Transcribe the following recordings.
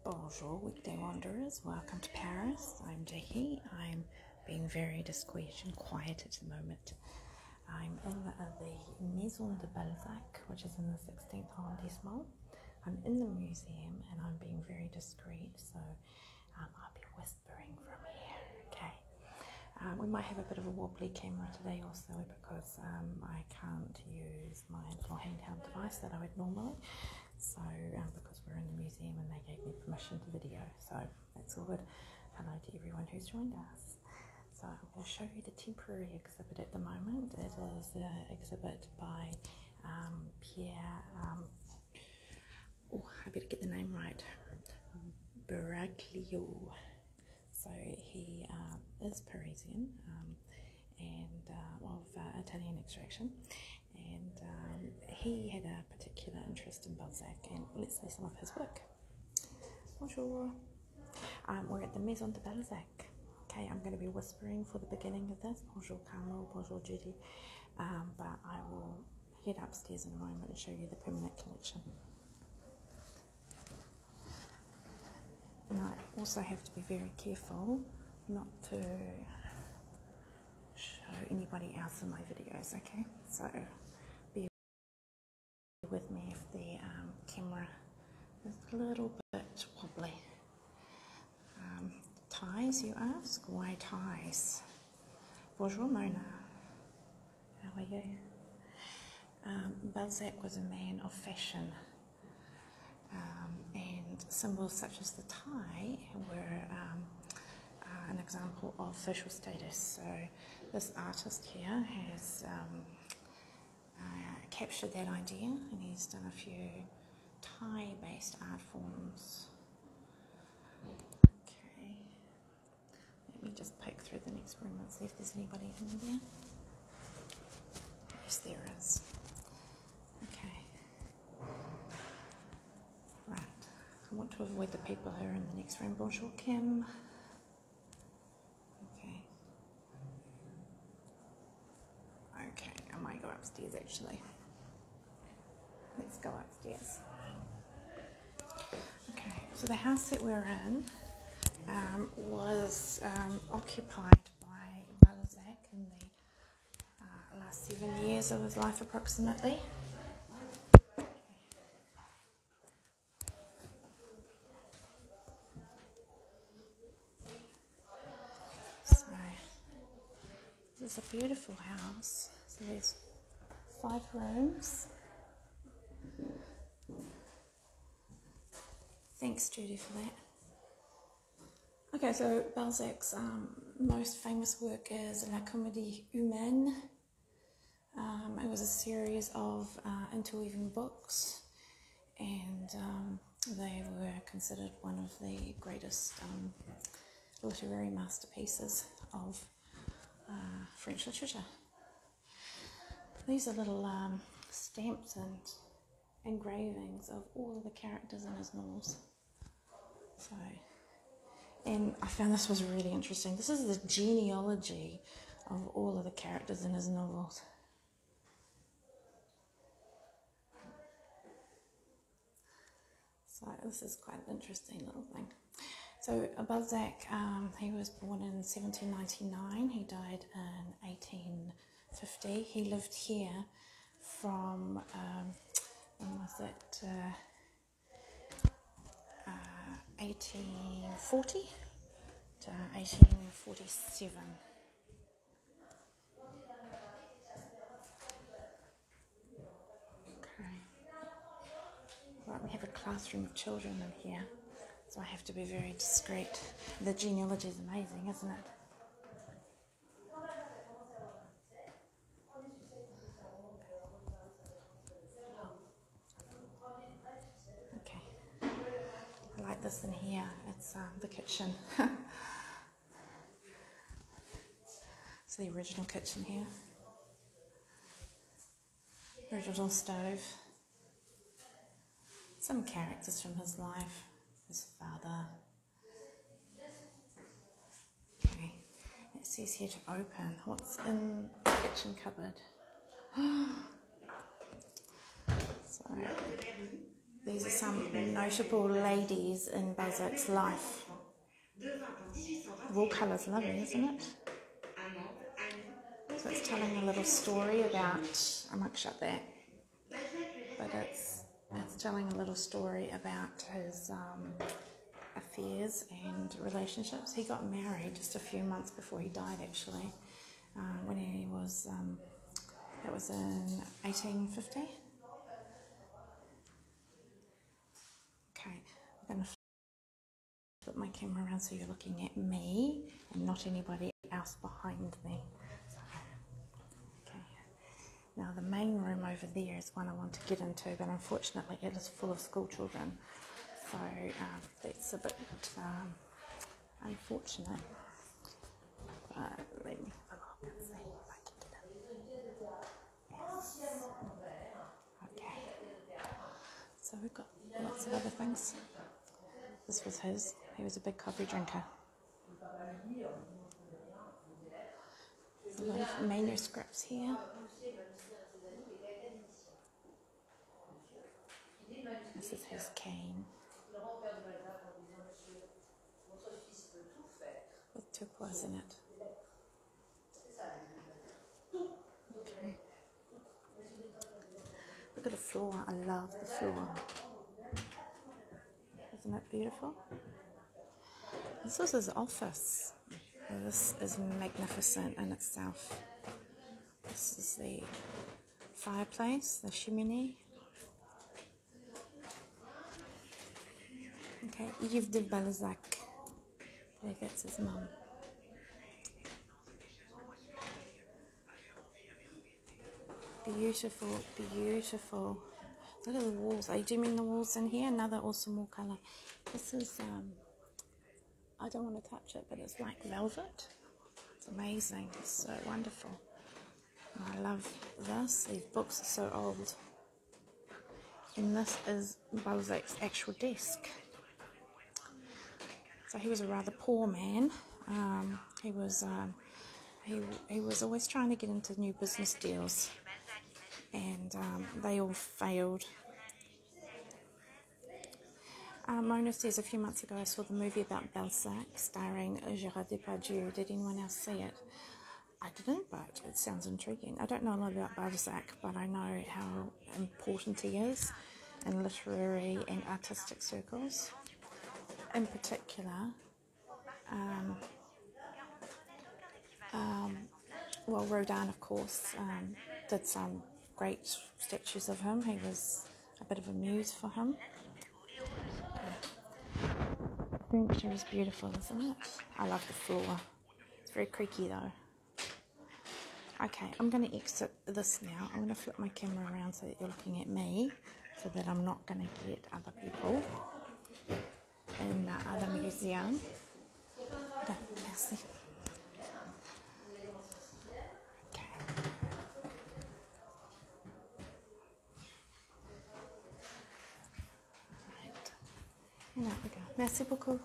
Bonjour, weekday wanderers. Welcome to Paris. I'm Jackie. I'm being very discreet and quiet at the moment. I'm in the Maison de Balzac, which is in the 16th arrondissement. I'm in the museum and I'm being very discreet, so I'll be whispering from here, okay? We might have a bit of a wobbly camera today also because I can't use my little handheld device that I would normally. So, because we're in the museum and they gave me permission to video, so that's all good. Hello to everyone who's joined us. So I'm going to show you the temporary exhibit at the moment. It is an exhibit by Pierre, I better get the name right, Baraglio. So he is Parisian and of Italian extraction. And he had a particular interest in Balzac, and let's see some of his work. Bonjour. We're at the Maison de Balzac. Okay, I'm going to be whispering for the beginning of this. Bonjour Carmel, bonjour Judy. But I will head upstairs in a moment and show you the permanent collection. And I also have to be very careful not to show anybody else in my videos, okay? So be with me if the camera is a little bit wobbly. Ties, you ask? Why ties? Bonjour Mona. How are you? Balzac was a man of fashion, and symbols such as the tie were an example of social status. So this artist here has captured that idea, and he's done a few tie-based art forms. Okay, let me just poke through the next room and see if there's anybody in there. Yes, there is. Okay. Right, I want to avoid the people who are in the next room. Bonjour, Kim. Okay. Okay, I might go upstairs actually. Let's go upstairs. Okay, so the house that we're in was occupied by Balzac in the last 7 years of his life approximately. So this is a beautiful house. So there's 5 rooms. Thanks, Judy, for that. Okay, so Balzac's most famous work is La Comédie Humaine. It was a series of interweaving books, and they were considered one of the greatest literary masterpieces of French literature. These are little stamps and engravings of all of the characters in his novels. So, and I found this was really interesting. This is the genealogy of all of the characters in his novels. So this is quite an interesting little thing. So Balzac, he was born in 1799. He died in 1850. He lived here from, when was it, 1840 to 1847. Okay. Right, we have a classroom of children in here, so I have to be very discreet. The genealogy is amazing, isn't it? Okay. I like this in here. It's the kitchen. It's the original kitchen here. Original stove. Some characters from his life. His father. Okay. It says here to open. What's in the kitchen cupboard? So, These are some notable ladies in Balzac's life. Wall colour's lovely, isn't it? So it's telling a little story about, I might shut that, but it's telling a little story about his affairs and relationships. He got married just a few months before he died, actually, when he was, that was in 1850. Okay, I'm going to flip my camera around so you're looking at me and not anybody else behind me. Now the main room over there is one I want to get into, but unfortunately it is full of school children, so that's a bit unfortunate. But let me have a look and see if I can get in. Yes. Okay. So we've got lots of other things. This was his. He was a big coffee drinker. There's a lot of manuscripts here. This is his cane with turquoise in it. Okay. Look at the floor. I love the floor. Isn't it beautiful? This was his office. This is magnificent in itself. This is the fireplace, the cheminée. Okay, Yves de Balzac. I think that's his mum. Beautiful, beautiful. Look at the walls. Are you doing the walls in here? Another awesome wall colour. This is, I don't want to touch it, but it's like velvet. It's amazing. It's so wonderful. And I love this. These books are so old. And this is Balzac's actual desk. So he was a rather poor man. He was always trying to get into new business deals, and they all failed. Mona says, a few months ago I saw the movie about Balzac starring Gerard Depardieu. Did anyone else see it? I didn't, but it sounds intriguing. I don't know a lot about Balzac, but I know how important he is in literary and artistic circles. In particular, well, Rodin, of course, did some great statues of him. He was a bit of a muse for him. Furniture is beautiful, isn't it? I love the floor. It's very creaky though. Okay, I'm going to exit this now. I'm going to flip my camera around so that you're looking at me, so that I'm not going to get other people in the other museum. Okay, merci. Okay. Right. And there we go. Merci beaucoup.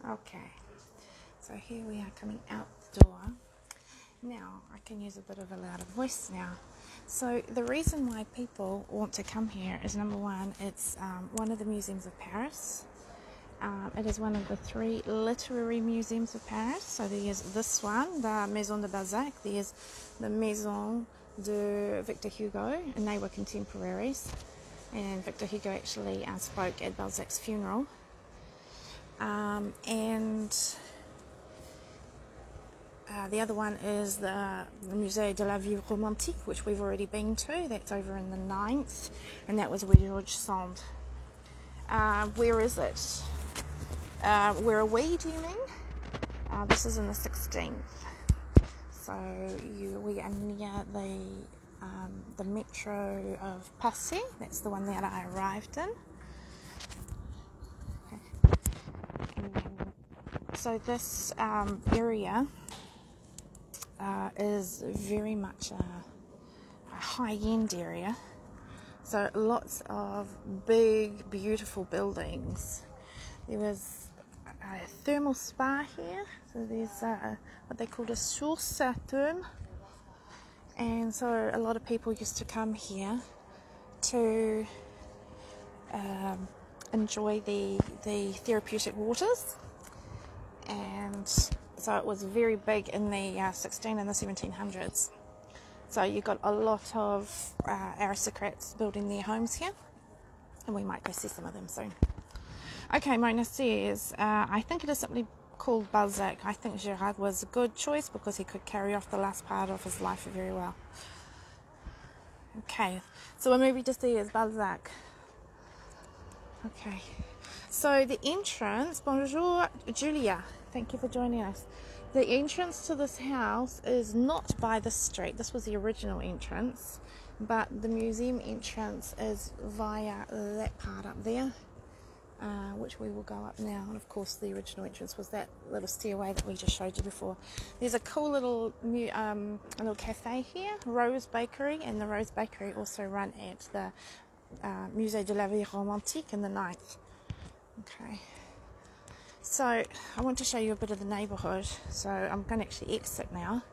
Okay. So here we are coming out the door. Now, I can use a bit of a louder voice now. So, the reason why people want to come here is, number one, it's one of the museums of Paris. It is one of the 3 literary museums of Paris. So, there's this one, the Maison de Balzac. There's the Maison de Victor Hugo, and they were contemporaries. And Victor Hugo actually spoke at Balzac's funeral. The other one is the Musée de la Vie Romantique, which we've already been to. That's over in the 9th, and that was where Georges Sand. Where is it? Where are we, do you mean? This is in the 16th. So we are near the metro of Passy. That's the one that I arrived in. Okay. So this area is very much a high-end area, so lots of big, beautiful buildings. There was a thermal spa here, so there's what they called a source therme, and so a lot of people used to come here to enjoy the therapeutic waters, and so it was very big in the 16 and the 1700s. So you got a lot of aristocrats building their homes here, and we might go see some of them soon. Okay, Mona says, I think it is simply called Balzac. I think Gerard was a good choice because he could carry off the last part of his life very well. Okay, so a movie to see is Balzac. Okay, so the entrance, bonjour Julia, thank you for joining us. The entrance to this house is not by the street. This was the original entrance, but the museum entrance is via that part up there, which we will go up now. And of course the original entrance was that little stairway that we just showed you before. There's a cool little cafe here, Rose Bakery, and the Rose Bakery also run at the Musée de la Vie Romantique in the 9th. Okay, so I want to show you a bit of the neighbourhood, so I'm going to actually exit now.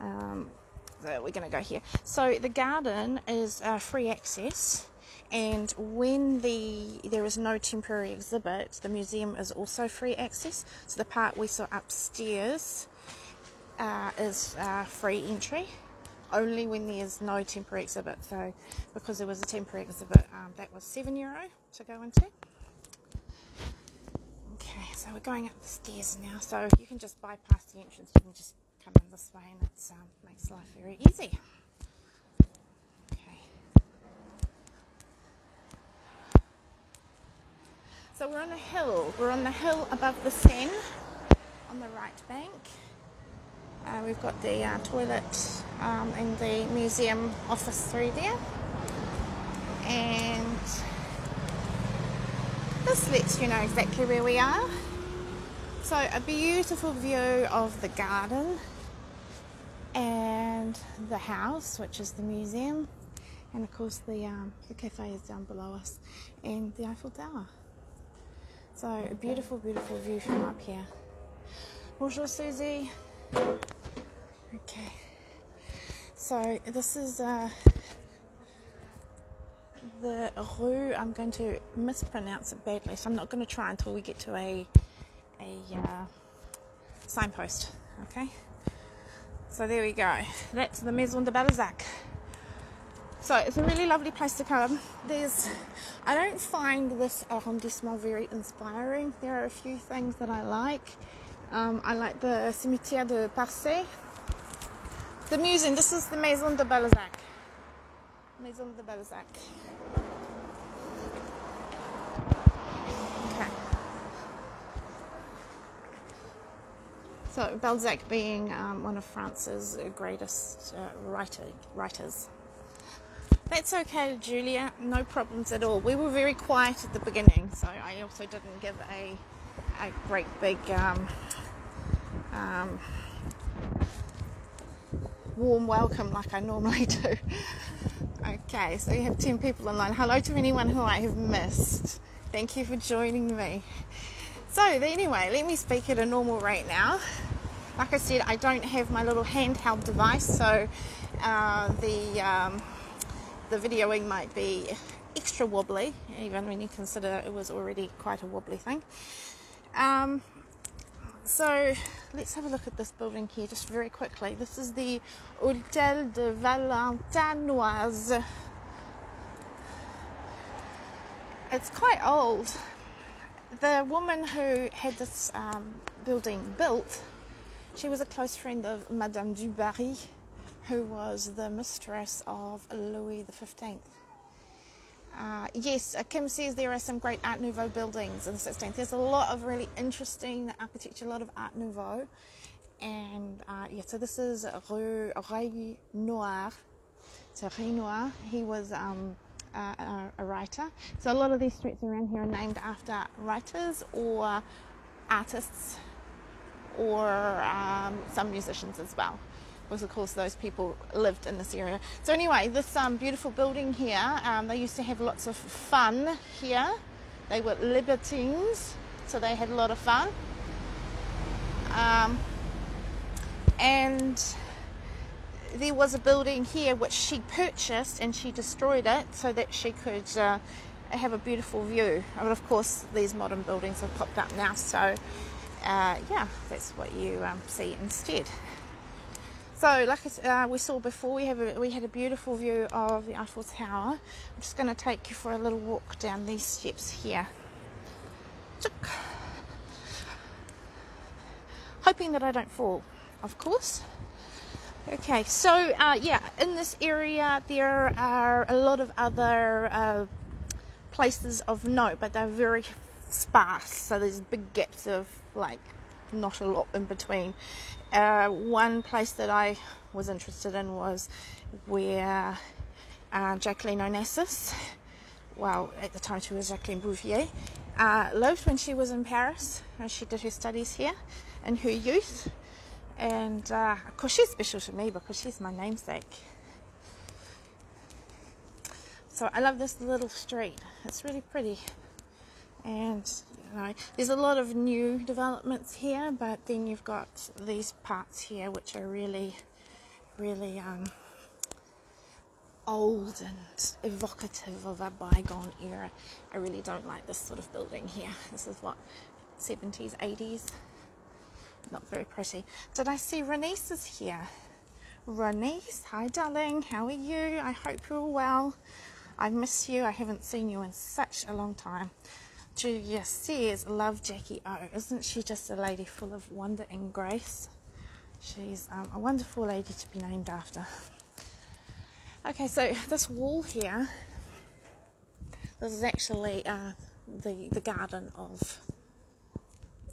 So we're going to go here. So the garden is free access, and when there is no temporary exhibit, the museum is also free access. So the part we saw upstairs is free entry, only when there's no temporary exhibit. So because there was a temporary exhibit, that was €7 to go into. Okay, so we're going up the stairs now, so you can just bypass the entrance. You can just come in this way, and it makes life very easy. Okay, so we're on a hill. We're on the hill above the Seine on the right bank. We've got the toilet and the museum office through there, and this lets you know exactly where we are. So a beautiful view of the garden and the house, which is the museum, and of course the cafe is down below us, and the Eiffel Tower. So a beautiful, beautiful view from up here. Bonjour Susie. Okay, so this is the rue. I'm going to mispronounce it badly, so I'm not going to try until we get to a signpost. Okay, so there we go. That's the Maison de Balzac. So it's a really lovely place to come. I don't find this arrondissement very inspiring. There are a few things that I like. I like the Cimetière de Parcé. The museum, this is the Maison de Balzac. Maison de Balzac. Okay. So Balzac being one of France's greatest writers. That's okay, Julia, no problems at all. We were very quiet at the beginning, so I also didn't give a great big warm welcome like I normally do. Okay, so you have 10 people online. Hello to anyone who I have missed. Thank you for joining me. So anyway, let me speak at a normal rate now. Like I said, I don't have my little handheld device, so the videoing might be extra wobbly, even when you consider it was already quite a wobbly thing. So let's have a look at this building here just very quickly. This is the Hôtel de Valentinoise. It's quite old. The woman who had this building built, she was a close friend of Madame du Barry, who was the mistress of Louis XV. Yes, Kim says there are some great Art Nouveau buildings in the 16th. There's a lot of really interesting architecture, a lot of Art Nouveau. And yeah, so this is Rue Noir. So Renoir, he was a writer. So a lot of these streets around here are named after writers or artists or some musicians as well, because of course those people lived in this area. So anyway, this beautiful building here, they used to have lots of fun here. They were libertines, so they had a lot of fun. And there was a building here which she purchased and she destroyed it so that she could have a beautiful view. But of course these modern buildings have popped up now, so yeah, that's what you see instead. So like we saw before, we had a beautiful view of the Eiffel Tower. I'm just going to take you for a little walk down these steps here. Hoping that I don't fall, of course. Okay, so yeah, in this area there are a lot of other places of note, but they're very sparse, so there's big gaps of like not a lot in between. One place that I was interested in was where Jacqueline Onassis, well at the time she was Jacqueline Bouvier, lived when she was in Paris. She did her studies here in her youth, and of course she's special to me because she's my namesake. So I love this little street, it's really pretty. And you know, there's a lot of new developments here, but then you've got these parts here which are really, really old and evocative of a bygone era. I really don't like this sort of building here. This is what, 70s, 80s? Not very pretty. Did I see Renice is here? Renice, hi darling, how are you? I hope you're well. I miss you. I haven't seen you in such a long time. Julia says, love Jackie O. Isn't she just a lady full of wonder and grace? She's a wonderful lady to be named after. Okay, so this wall here, this is actually the garden of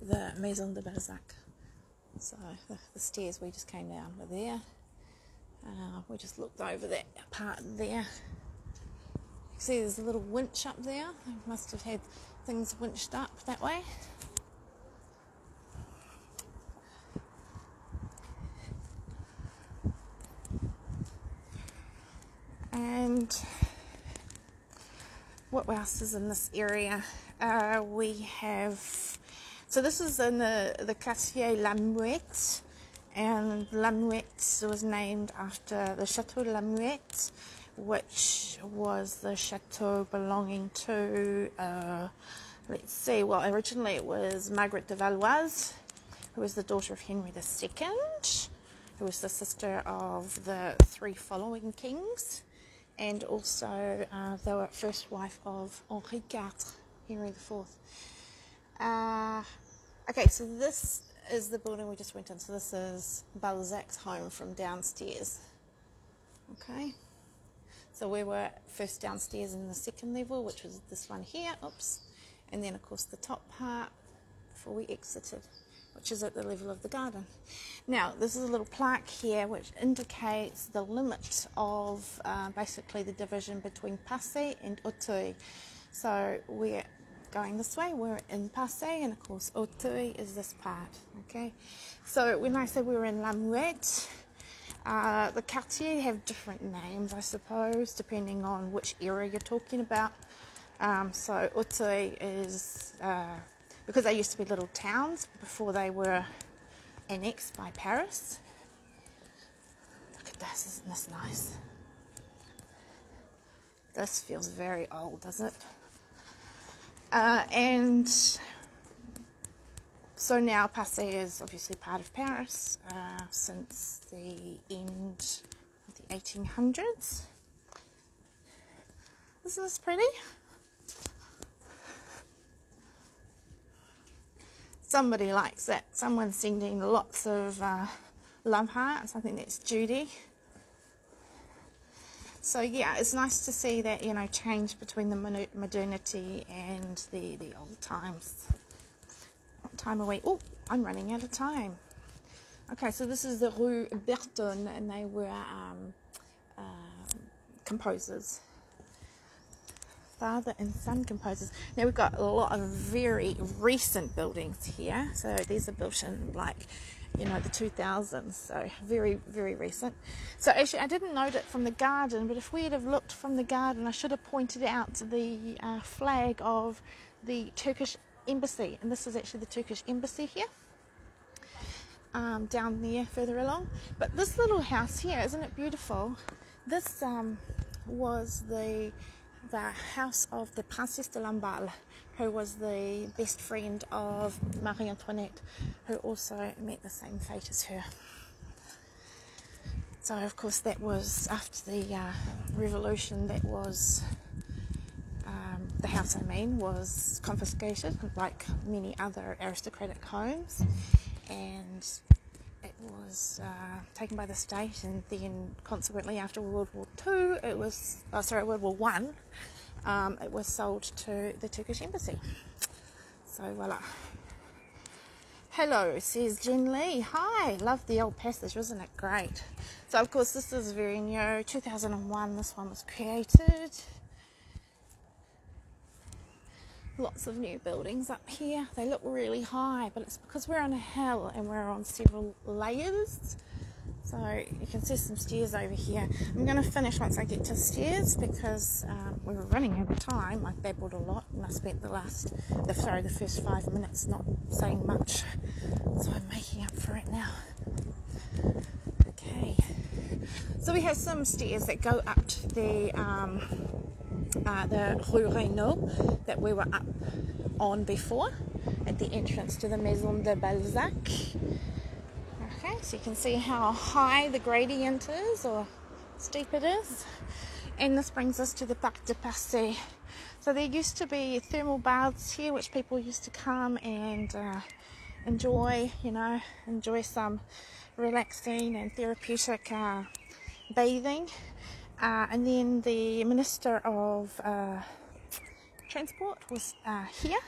the Maison de Balzac. So the stairs we just came down were there. We just looked over that part there. You see there's a little winch up there. They must have had things winched up that way. And what else is in this area? We have, so this is in the Quartier La Muette, and La Muette was named after the Chateau La Muette, which was the chateau belonging to, let's see, well, originally it was Margaret de Valois, who was the daughter of Henry II, who was the sister of the 3 following kings, and also the first wife of Henri IV, Henry IV. Okay, so this is the building we just went in. So this is Balzac's home from downstairs. Okay. So we were first downstairs in the second level, which was this one here, oops, and then of course the top part before we exited, which is at the level of the garden. Now this is a little plaque here which indicates the limit of basically the division between Passé and Auteuil. So we're going this way, we're in Passé, and of course Auteuil is this part. Okay, so when I say we were in La Muette, the quartier have different names, I suppose, depending on which area you're talking about. So Auteuil is, because they used to be little towns before they were annexed by Paris. Look at this, isn't this nice? This feels very old, doesn't it? And so now Passé is obviously part of Paris since the end of the 1800s. Isn't this pretty? Somebody likes it. Someone's sending lots of love hearts. I think that's Judy. So yeah, it's nice to see that, you know, change between the modernity and the old times. What time are we? Oh, I'm running out of time. Okay, so this is the Rue Berton, and they were composers. Father and son composers. Now we've got a lot of very recent buildings here. So these are built in, like, you know, the 2000s. So very, very recent. So actually I didn't note it from the garden, but if we had have looked from the garden, I should have pointed out the flag of the Turkish embassy. And this is actually the Turkish embassy here. down there further along. But this little house here, isn't it beautiful? This was the house of the Princesse de Lamballe, who was the best friend of Marie Antoinette, who also met the same fate as her. So of course that was after the revolution. That was the house, was confiscated, like many other aristocratic homes, and it was taken by the state, and then consequently after World War II, World War One, it was sold to the Turkish embassy. So voila. Hello, says Jen Lee. Hi, love the old passage, wasn't it great? So of course this is very new, 2001 this one was created. Lots of new buildings up here. They look really high, but it's because we're on a hill and we're on several layers. So you can see some stairs over here. I'm going to finish once I get to the stairs because we were running out of time. I babbled a lot and I spent the first 5 minutes not saying much. So I'm making up for it now. Okay. So we have some stairs that go up to the Rue Reynaud that we were up on before at the entrance to the Maison de Balzac. Okay, so you can see how high the gradient is, or steep it is. And this brings us to the Parc de Passé. So there used to be thermal baths here, which people used to come and enjoy some relaxing and therapeutic bathing. And then the Minister of Transport was here,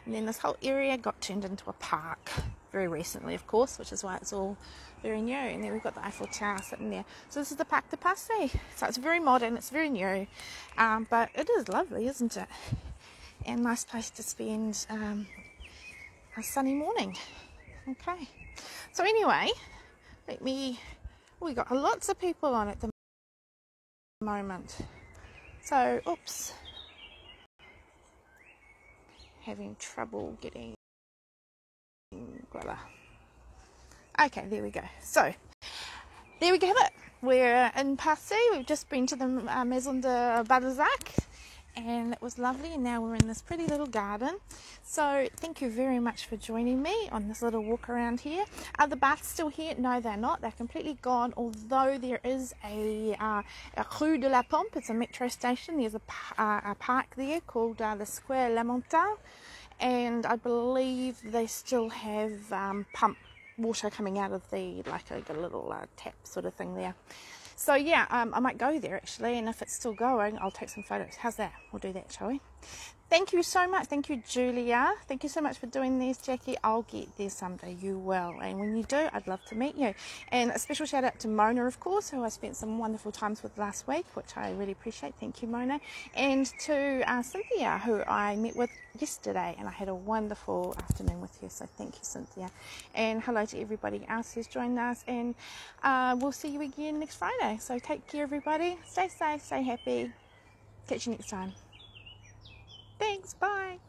and then this whole area got turned into a park very recently, of course, which is why it's all very new. And then we've got the Eiffel Tower sitting there. So this is the Parc de Passé. So it's very modern, it's very new, but it is lovely, isn't it? And nice place to spend a sunny morning. Okay. So anyway, we got lots of people on at the moment. So, oops. Having trouble getting voila. Okay, there we go. So there we have it. We're in Passy. We've just been to the Maison de Balzac, and it was lovely, and now we're in this pretty little garden. So thank you very much for joining me on this little walk around here. Are the baths still here? No, they're not. They're completely gone, although there is a Rue de la Pompe. It's a metro station. There's a park there called the Square Lamentin, and I believe they still have pump water coming out of the, like a little tap sort of thing there. So yeah, I might go there actually, and if it's still going, I'll take some photos. How's that? We'll do that, shall we? Thank you so much. Thank you, Julia. Thank you so much for doing these, Jackie. I'll get there someday. You will. And when you do, I'd love to meet you. And a special shout out to Mona, of course, who I spent some wonderful times with last week, which I really appreciate. Thank you, Mona. And to Cynthia, who I met with yesterday, and I had a wonderful afternoon with her. So thank you, Cynthia. And hello to everybody else who's joined us. And we'll see you again next Friday. So take care, everybody. Stay safe, stay happy. Catch you next time. Thanks, bye.